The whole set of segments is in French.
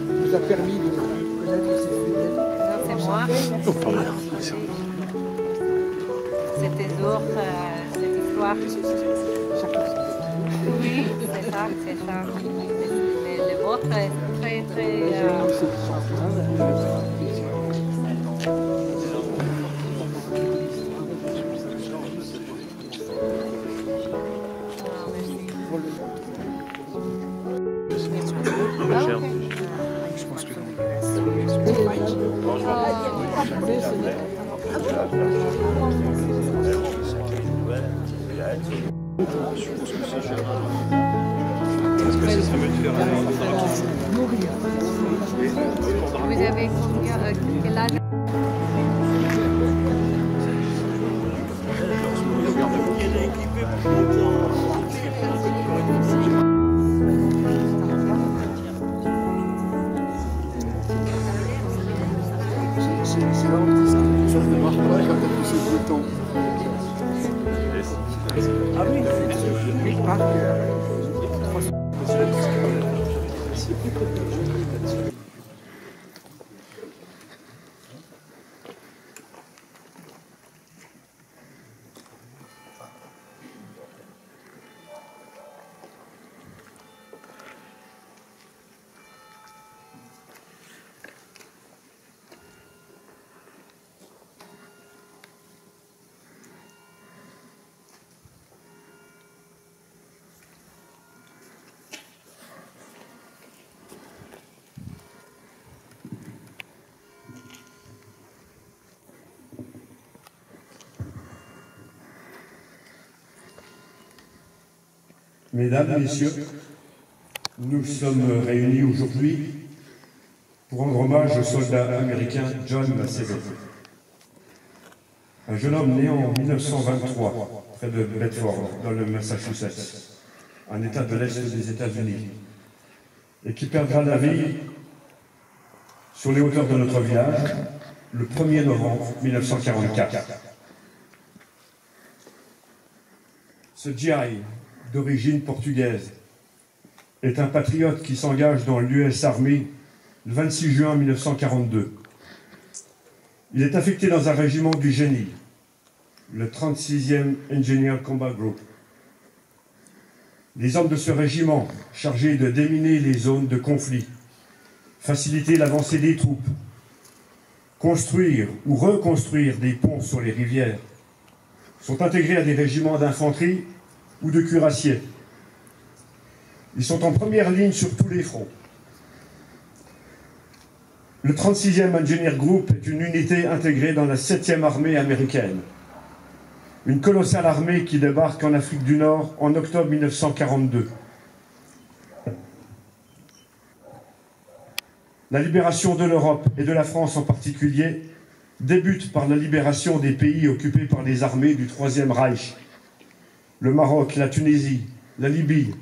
Vous a permis de connaître ces fidèles. Non, c'est moi. C'était d'autres, cette histoire. Oui, c'est ça, c'est ça. Le vôtre est très, très... Vous avez combien, quel âge? C'est là où ça ne marche pas quand tu sais le temps. Ah oui, le parc. Mesdames, Messieurs, nous sommes réunis aujourd'hui pour rendre hommage au soldat américain John Macedo. Un jeune homme né en 1923, près de Bedford, dans le Massachusetts, un État de l'Est des États-Unis, et qui perdra la vie sur les hauteurs de notre village le 1er novembre 1944. Ce GI, d'origine portugaise, est un patriote qui s'engage dans l'US Army le 26 juin 1942. Il est affecté dans un régiment du génie, le 36e Engineer Combat Group. Les hommes de ce régiment, chargés de déminer les zones de conflit, faciliter l'avancée des troupes, construire ou reconstruire des ponts sur les rivières, sont intégrés à des régiments d'infanterie ou de cuirassiers. Ils sont en première ligne sur tous les fronts. Le 36e Engineer Group est une unité intégrée dans la 7e armée américaine. Une colossale armée qui débarque en Afrique du Nord en octobre 1942. La libération de l'Europe et de la France en particulier débute par la libération des pays occupés par les armées du Troisième Reich. Le Maroc, la Tunisie, la Libye,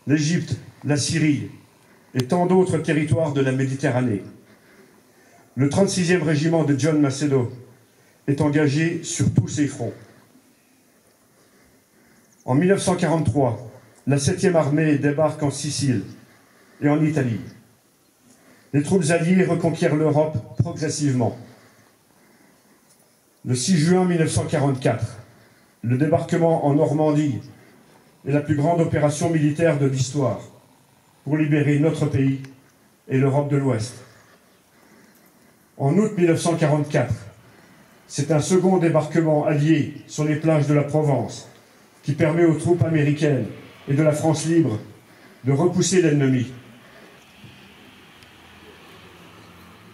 l'Égypte, la Syrie et tant d'autres territoires de la Méditerranée. Le 36e régiment de John Macedo est engagé sur tous ces fronts. En 1943, la 7e armée débarque en Sicile et en Italie. Les troupes alliées reconquièrent l'Europe progressivement. Le 6 juin 1944, le débarquement en Normandie est la plus grande opération militaire de l'histoire pour libérer notre pays et l'Europe de l'Ouest. En août 1944, c'est un second débarquement allié sur les plages de la Provence qui permet aux troupes américaines et de la France libre de repousser l'ennemi.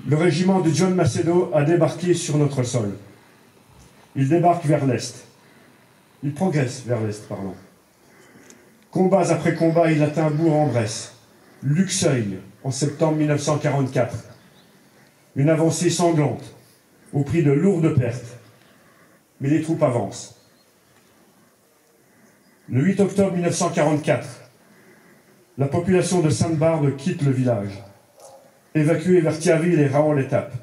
Le régiment de John Macedo a débarqué sur notre sol. Il débarque vers l'Est. Il progresse vers l'Est, pardon. Combats après combats, il atteint Bourg-en-Bresse, Luxeuil, en septembre 1944, Une avancée sanglante, au prix de lourdes pertes. Mais les troupes avancent. Le 8 octobre 1944, la population de Sainte-Barbe quitte le village, évacuée vers Thionville et Raon-l'Étape.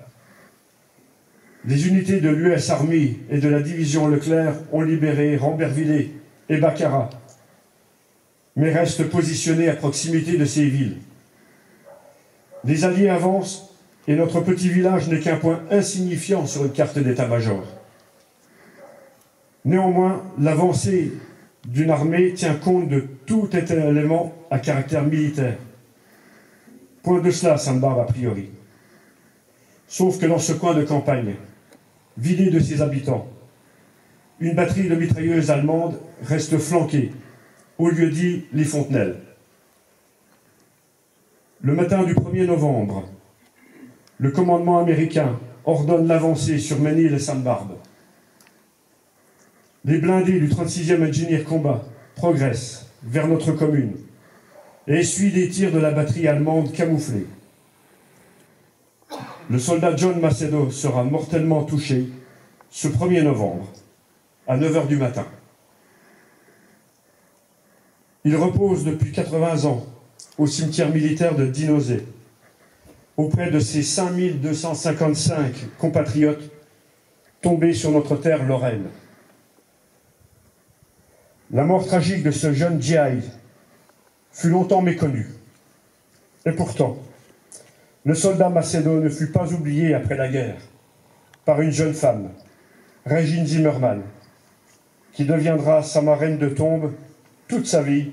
Les unités de l'US Army et de la division Leclerc ont libéré Rambervillers et Baccarat, mais restent positionnés à proximité de ces villes. Les Alliés avancent et notre petit village n'est qu'un point insignifiant sur une carte d'état-major. Néanmoins, l'avancée d'une armée tient compte de tout élément à caractère militaire. Point de cela, Sainte-Barbe a priori. Sauf que dans ce coin de campagne, vidé de ses habitants, une batterie de mitrailleuses allemandes reste flanquée, au lieu-dit Les Fontenelles. Le matin du 1er novembre, le commandement américain ordonne l'avancée sur Ménil et Sainte-Barbe. Les blindés du 36e Engineer Combat progressent vers notre commune et essuient des tirs de la batterie allemande camouflée. Le soldat John Macedo sera mortellement touché ce 1er novembre, à 9 h du matin. Il repose depuis 80 ans au cimetière militaire de Dinozé, auprès de ses 5255 compatriotes tombés sur notre terre lorraine. La mort tragique de ce jeune GI fut longtemps méconnue. Et pourtant, le soldat Macedo ne fut pas oublié après la guerre par une jeune femme, Régine Zimmermann, qui deviendra sa marraine de tombe toute sa vie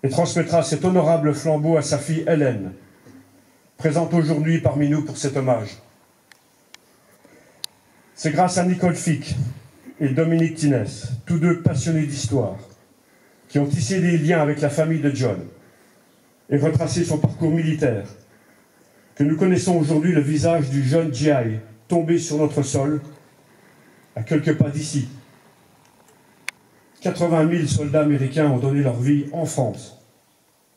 et transmettra cet honorable flambeau à sa fille Hélène, présente aujourd'hui parmi nous pour cet hommage. C'est grâce à Nicole Fick et Dominique Tinès, tous deux passionnés d'histoire, qui ont tissé des liens avec la famille de John et retracé son parcours militaire, que nous connaissons aujourd'hui le visage du jeune GI tombé sur notre sol, à quelques pas d'ici. 80 000 soldats américains ont donné leur vie en France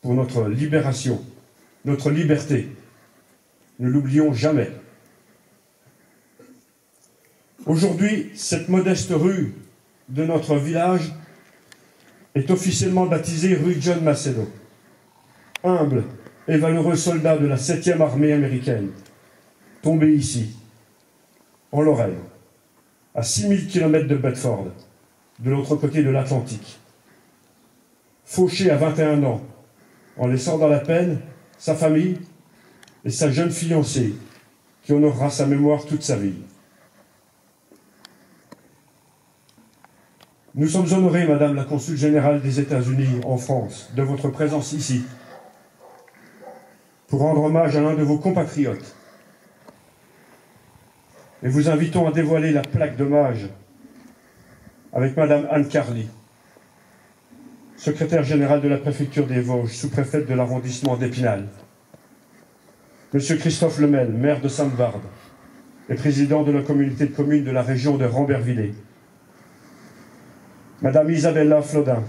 pour notre libération, notre liberté. Ne l'oublions jamais. Aujourd'hui, cette modeste rue de notre village est officiellement baptisée rue John Macedo. Humble et valeureux soldat de la 7e armée américaine, tombé ici, en Lorraine, à 6000 km de Bedford, de l'autre côté de l'Atlantique. Fauché à 21 ans, en laissant dans la peine sa famille et sa jeune fiancée, qui honorera sa mémoire toute sa vie. Nous sommes honorés, Madame la Consul générale des États-Unis en France, de votre présence ici, pour rendre hommage à l'un de vos compatriotes. Et vous invitons à dévoiler la plaque d'hommage avec Madame Anne Carly, secrétaire générale de la préfecture des Vosges, sous-préfète de l'arrondissement d'Épinal. Monsieur Christophe Lemel, maire de Sainte-Barbe et président de la communauté de communes de la région de Rambervillers. Madame Isabella Flodin,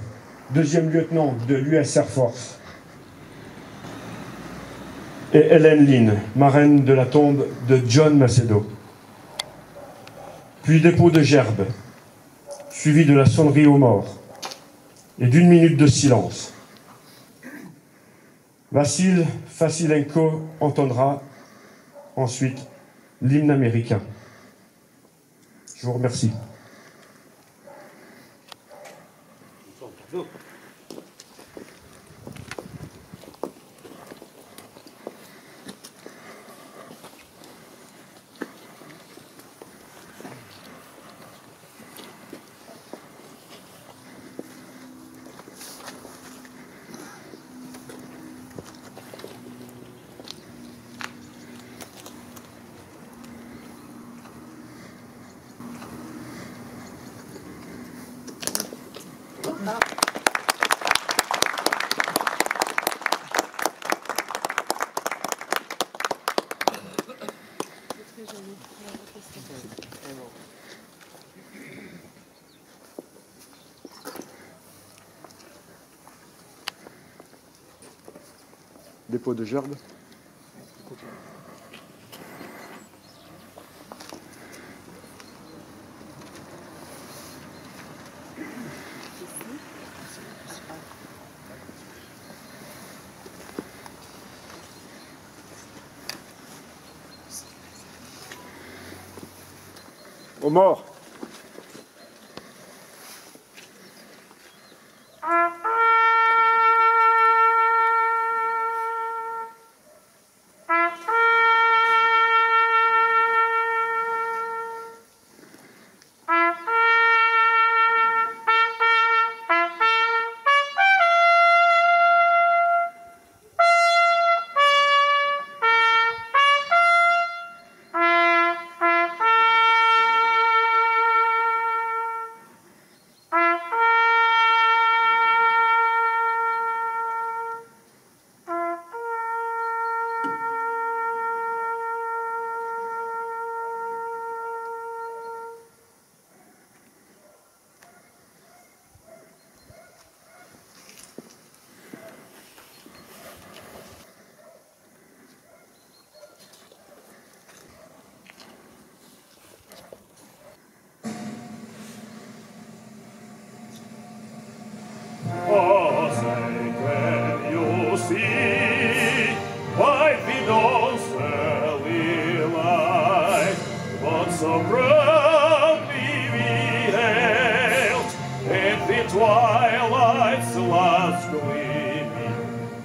deuxième lieutenant de l'US Air Force. Et Hélène Lynn, marraine de la tombe de John Macedo. Puis dépôt de gerbe, suivi de la sonnerie aux morts et d'1 minute de silence. Vassil Vasilenko entonnera ensuite l'hymne américain. Je vous remercie. Dépôt de gerbe. Aux morts. So proudly we hailed at the twilight's last gleaming,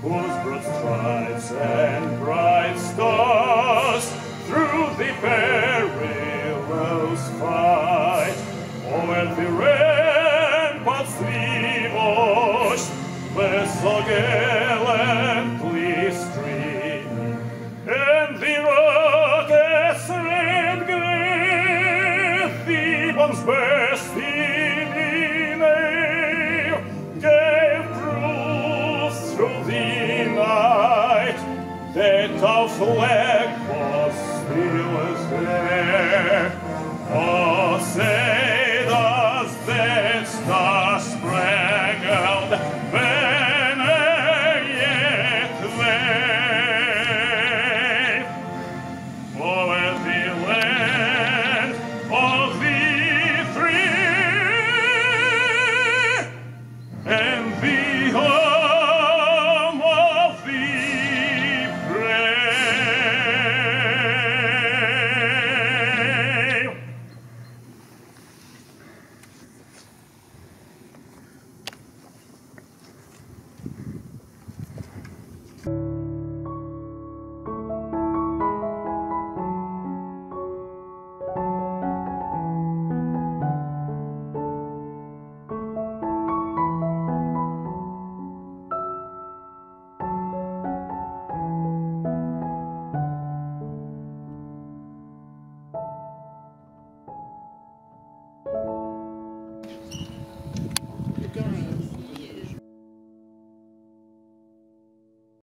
whose broad stripes and bright stars through the perilous fight over the ramparts we watched, were so gallantly streaming, and the rockets red glare, the bombs bursting in air, gave proof through the night that our flag was still there. Oh, say does that star-spangled banner yet wave over the land of the free and the home of the brave?